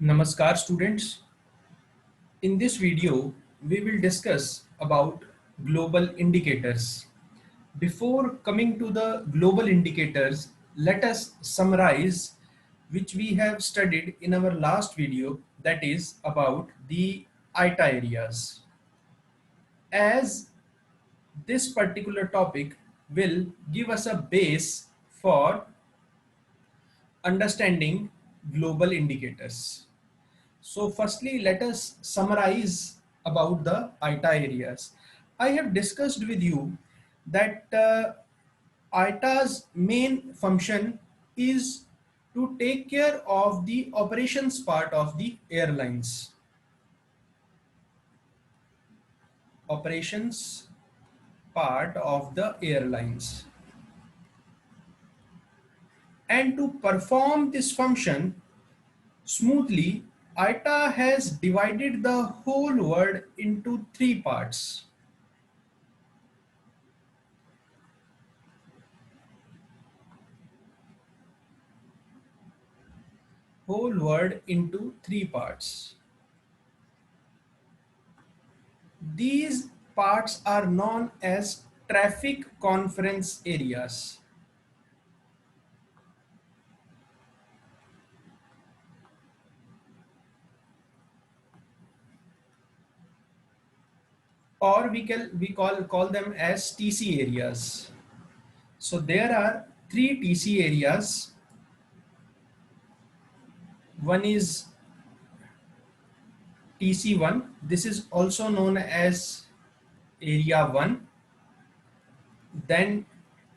Namaskar students. In this video, we will discuss about global indicators. Before coming to the global indicators, let us summarize which we have studied in our last video, that is about the ITA areas. As this particular topic will give us a base for understanding global indicators. So firstly, let us summarize about the ITA areas. I have discussed with you that ITA's main function is to take care of the operations part of the airlines. Operations part of the airlines. And to perform this function smoothly, ITA has divided the whole world into three parts. Whole world into three parts. These parts are known as traffic conference areas. Or we call them as TC areas. So there are three TC areas. One is TC1. This is also known as area 1. Then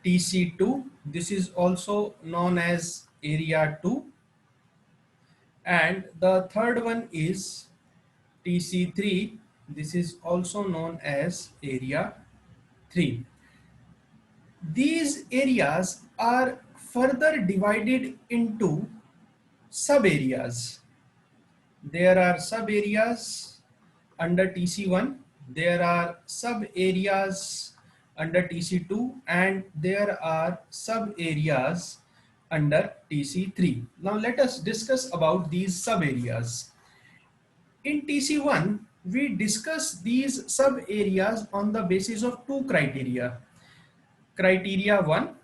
TC2. This is also known as area 2. And the third one is TC3. This is also known as area 3. These areas are further divided into sub areas. There are sub areas under TC1, there are sub areas under TC2, and there are sub areas under TC3. Now let us discuss about these sub areas. In TC1, we discuss these sub areas on the basis of two criteria. Criteria 1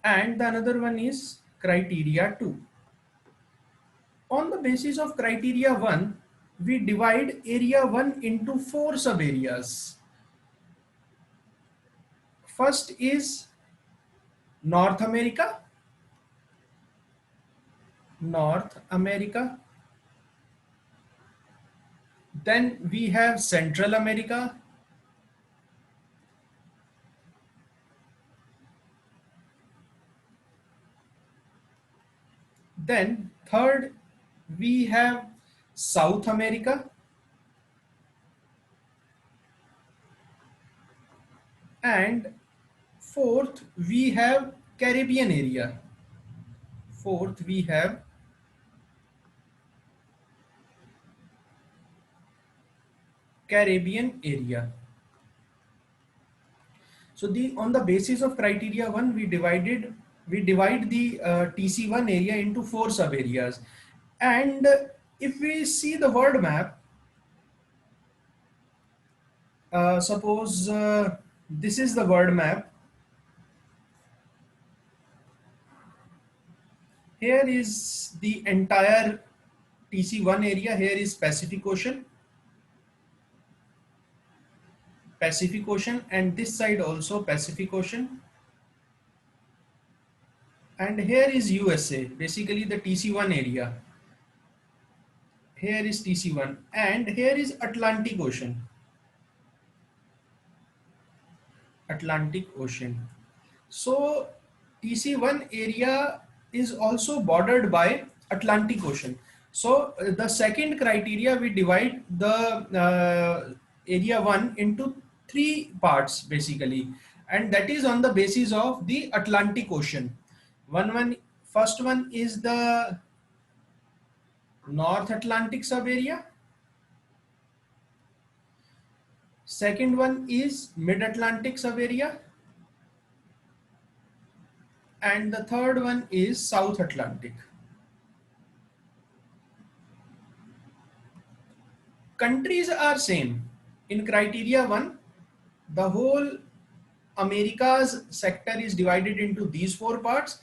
and the another one is criteria 2. On the basis of criteria 1, we divide area 1 into four sub areas. First is North America. North America. Then we have Central America. Then third, we have South America. And fourth, we have Caribbean area. Fourth, we have Caribbean area. So on the basis of criteria 1, we divide the TC1 area into four sub areas. And if we see the world map, suppose this is the world map. Here is the entire TC1 area. Here is Pacific Ocean. Pacific Ocean, and this side also Pacific Ocean. And here is USA, basically the TC1 area. Here is TC1, and here is Atlantic Ocean. Atlantic Ocean. So TC1 area is also bordered by Atlantic Ocean. So the second criteria, we divide the area 1 into three parts basically, and that is on the basis of the Atlantic Ocean. First one is the North Atlantic sub area. Second one is Mid-Atlantic sub area. And the third one is South Atlantic. countries are same. In criteria 1, the whole America's sector is divided into these 4 parts,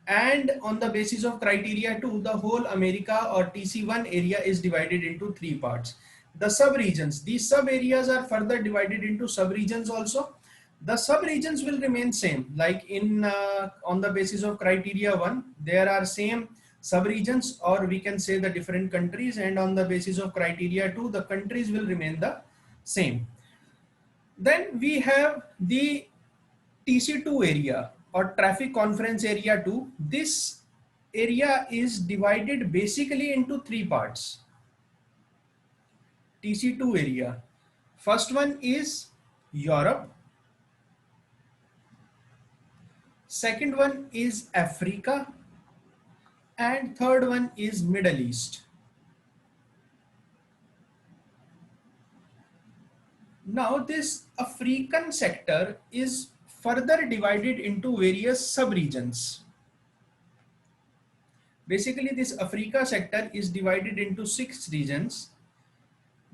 and on the basis of criteria 2, the whole America or TC1 area is divided into 3 parts. The sub-regions, these sub-areas are further divided into sub-regions also. The sub-regions will remain same, like in on the basis of criteria 1, there are same sub-regions, or we can say the different countries, and on the basis of criteria 2, the countries will remain the same. Then we have the TC2 area or traffic conference area 2. This area is divided basically into 3 parts. TC2 area. First one is Europe. Second one is Africa. And third one is Middle East. Now this African sector is further divided into various sub-regions. Basically, this Africa sector is divided into 6 regions.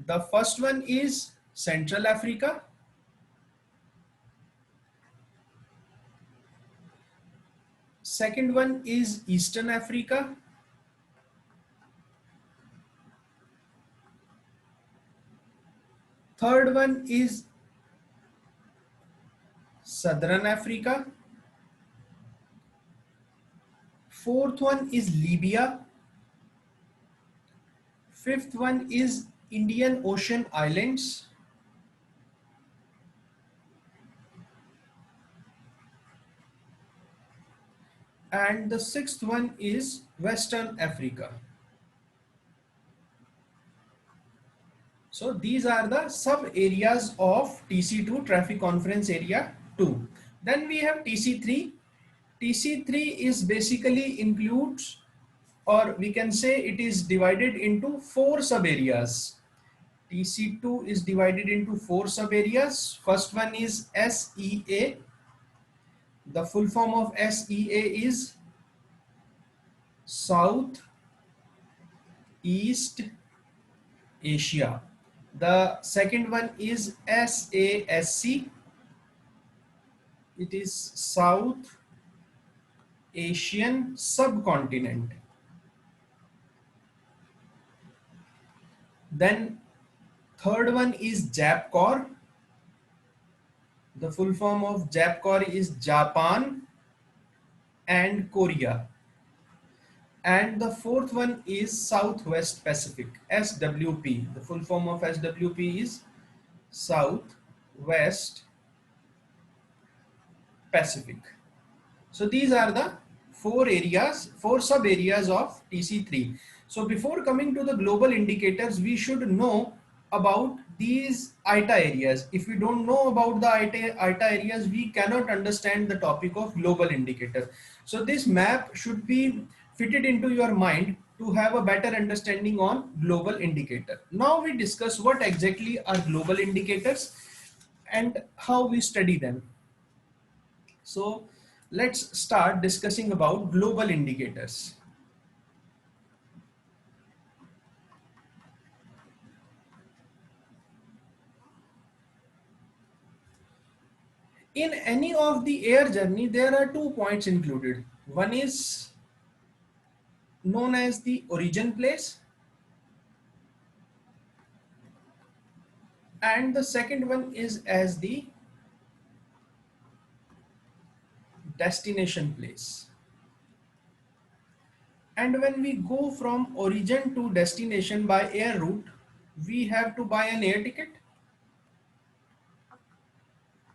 The first one is Central Africa. Second one is Eastern Africa. Third one is Southern Africa. Fourth one is Libya. Fifth one is Indian Ocean Islands. And the sixth one is Western Africa. So these are the sub areas of TC2, traffic conference area 2. Then we have TC3. TC3 is basically includes, or we can say it is divided into 4 sub areas. TC2 is divided into 4 sub areas. First one is SEA. The full form of SEA is South East Asia. The second one is SASC. It is South Asian subcontinent. Then third one is JAPCOR. The full form of JAPCOR is Japan and Korea. And the fourth one is Southwest Pacific, SWP. The full form of SWP is Southwest Pacific. So these are the 4 areas, 4 sub areas of TC3. So before coming to the global indicators, we should know about these ITA areas. If we don't know about the ITA areas, we cannot understand the topic of global indicator. So this map should be fitted into your mind to have a better understanding on global indicator. Now we discuss what exactly are global indicators and how we study them. So let's start discussing about global indicators. In any of the air journey, there are 2 points included. One is known as the origin place, and the second one is as the destination place. And when we go from origin to destination by air route, we have to buy an air ticket.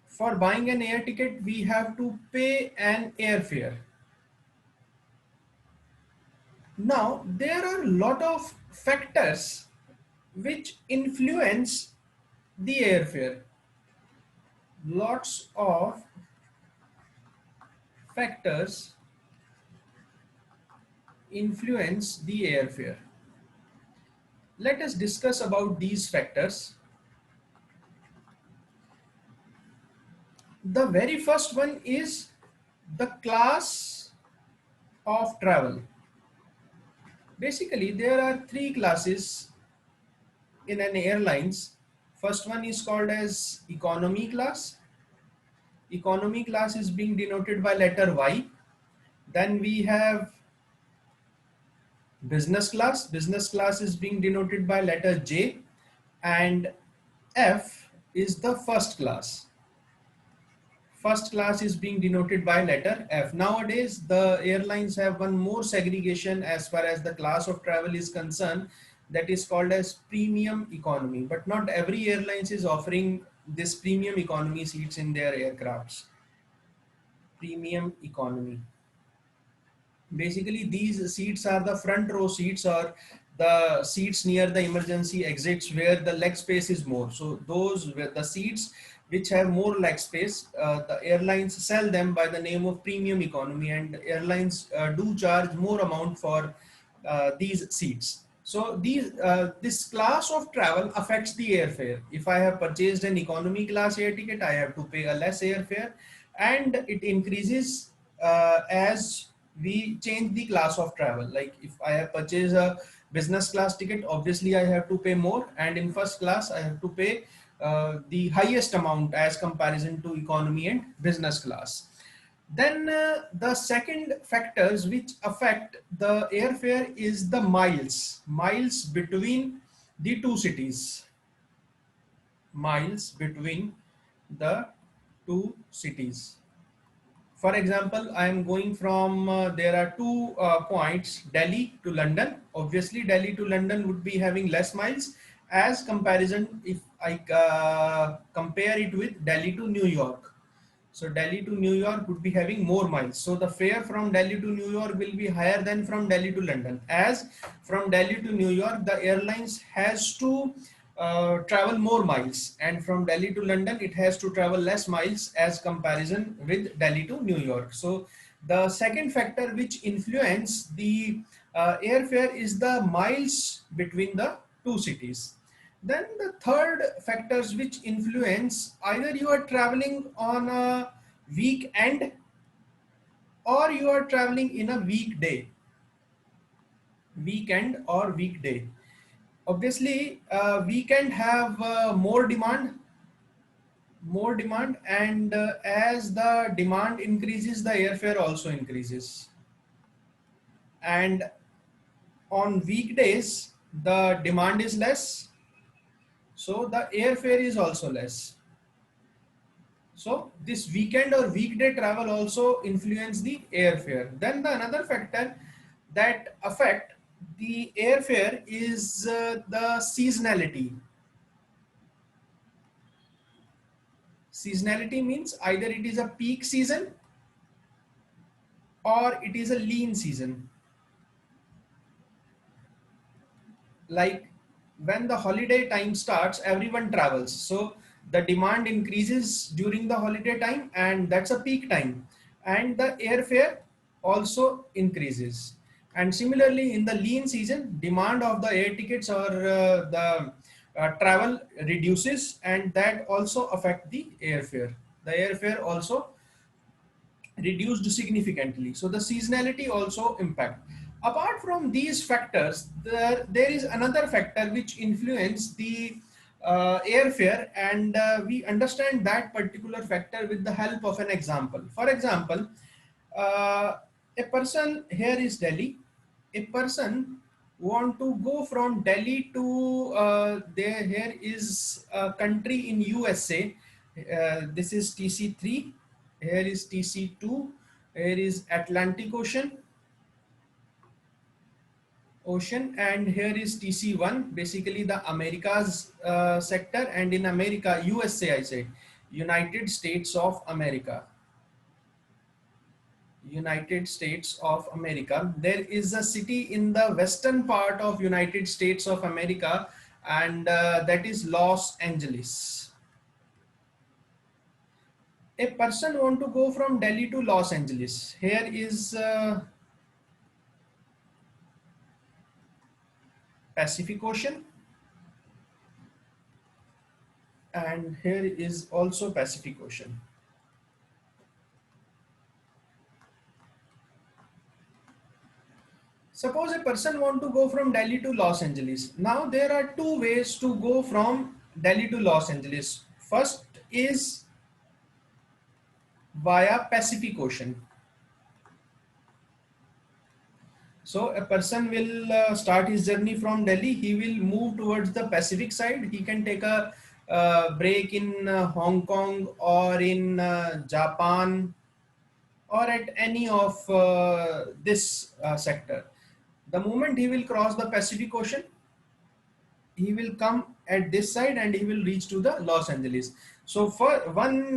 For buying an air ticket, we have to pay an airfare. Now, there are a lot of factors which influence the airfare. Lots of factors influence the airfare. Let us discuss about these factors. The very first one is the class of travel. Basically, there are 3 classes in an airlines, first one is called as economy class. Economy class is being denoted by letter Y. Then we have business class. Business class is being denoted by letter J, and F is the first class. First class is being denoted by letter F. Nowadays, the airlines have one more segregation as far as the class of travel is concerned, that is called as premium economy. But not every airlines is offering this premium economy seats in their aircrafts. Premium economy. Basically, these seats are the front row seats or the seats near the emergency exits where the leg space is more. So those were the seats which have more leg space. The airlines sell them by the name of premium economy, and airlines do charge more amount for these seats. So this class of travel affects the airfare. If I have purchased an economy class air ticket, I have to pay a less airfare, and it increases as we change the class of travel. Like if I have purchased a business class ticket, obviously I have to pay more, and in first class I have to pay the highest amount as comparison to economy and business class. Then the second factors which affect the airfare is the miles between the two cities. Miles between the two cities. For example, I am going from, there are two points, Delhi to London. Obviously, Delhi to London would be having less miles as comparison if I compare it with Delhi to New York. So Delhi to New York would be having more miles. So the fare from Delhi to New York will be higher than from Delhi to London. As from Delhi to New York, the airlines has to travel more miles, and from Delhi to London, it has to travel less miles as comparison with Delhi to New York. So the second factor which influence the airfare is the miles between the two cities. Then the third factors which influence, either you are traveling on a weekend or you are traveling in a weekday, weekend or weekday. Obviously, weekend have more demand, and as the demand increases, the airfare also increases. And on weekdays, the demand is less, so the airfare is also less. So this weekend or weekday travel also influence the airfare. Then the another factor that affect the airfare is the seasonality. Seasonality means either it is a peak season or it is a lean season. Like when the holiday time starts, everyone travels. So the demand increases during the holiday time, and that's a peak time. And the airfare also increases. And similarly, in the lean season, demand of the air tickets or the travel reduces, and that also affect the airfare. The airfare also reduced significantly. So the seasonality also impact. Apart from these factors, there is another factor which influence the airfare, and we understand that particular factor with the help of an example. For example, uh, a person, here is Delhi, a person want to go from Delhi to there, here is a country in USA. This is TC3, here is TC2, here is Atlantic Ocean, and here is TC1, basically the Americas sector, and in America, USA, I said, United States of America. United States of America. There is a city in the western part of United States of America, and that is Los Angeles. A person want to go from Delhi to Los Angeles. Here is Pacific Ocean, and here is also Pacific Ocean. Suppose a person want to go from Delhi to Los Angeles. Now there are two ways to go from Delhi to Los Angeles. First is via Pacific Ocean. So a person will start his journey from Delhi. He will move towards the Pacific side. He can take a break in Hong Kong or in Japan or at any of this sector. The moment he will cross the Pacific Ocean, he will come at this side and he will reach to the Los Angeles. So for one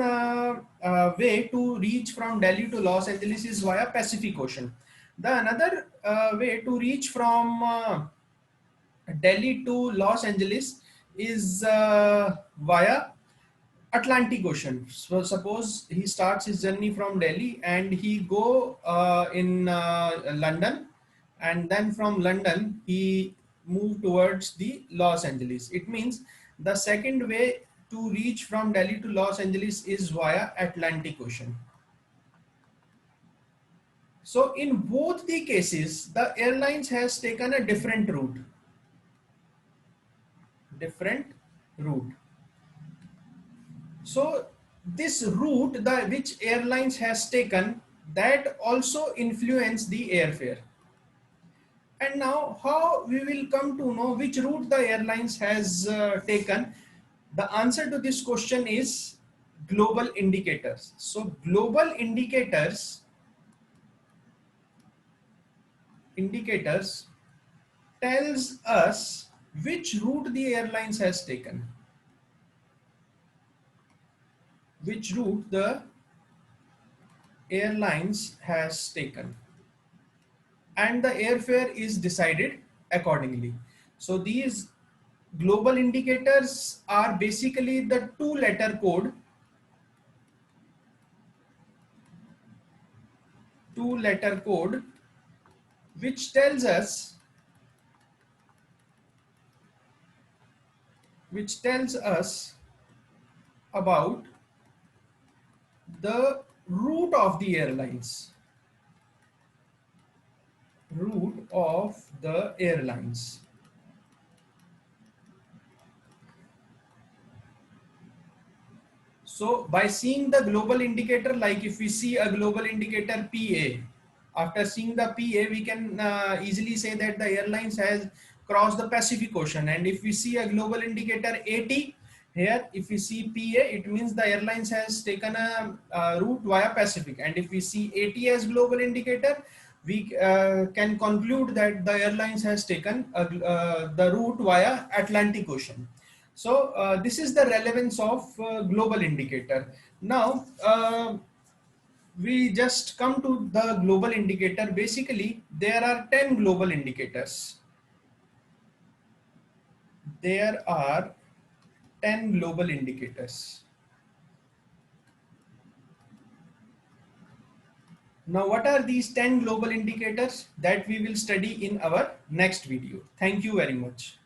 way to reach from Delhi to Los Angeles is via Pacific Ocean. The another way to reach from Delhi to Los Angeles is via Atlantic Ocean. So suppose he starts his journey from Delhi and he go in London, and then from London he move towards the Los Angeles. It means the second way to reach from Delhi to Los Angeles is via Atlantic Ocean. So in both the cases, the airlines has taken a different route. Different route. So this route which airlines has taken, that also influence the airfare. And now how we will come to know which route the airlines has taken? The answer to this question is global indicators. So global indicators tells us which route the airlines has taken. Which route the airlines has taken, and the airfare is decided accordingly. So these global indicators are basically the two-letter code, which tells us about the route of the airlines. So by seeing the global indicator, like if we see a global indicator PA, after seeing the PA, we can easily say that the airlines has crossed the Pacific Ocean. And if we see a global indicator AT, here if we see PA, it means the airlines has taken a route via Pacific. And if we see AT as global indicator, we can conclude that the airlines has taken the route via Atlantic Ocean. So this is the relevance of global indicator. Now we just come to the global indicator. Basically there are 10 global indicators. There are 10 global indicators. Now what are these 10 global indicators? That we will study in our next video. Thank you very much.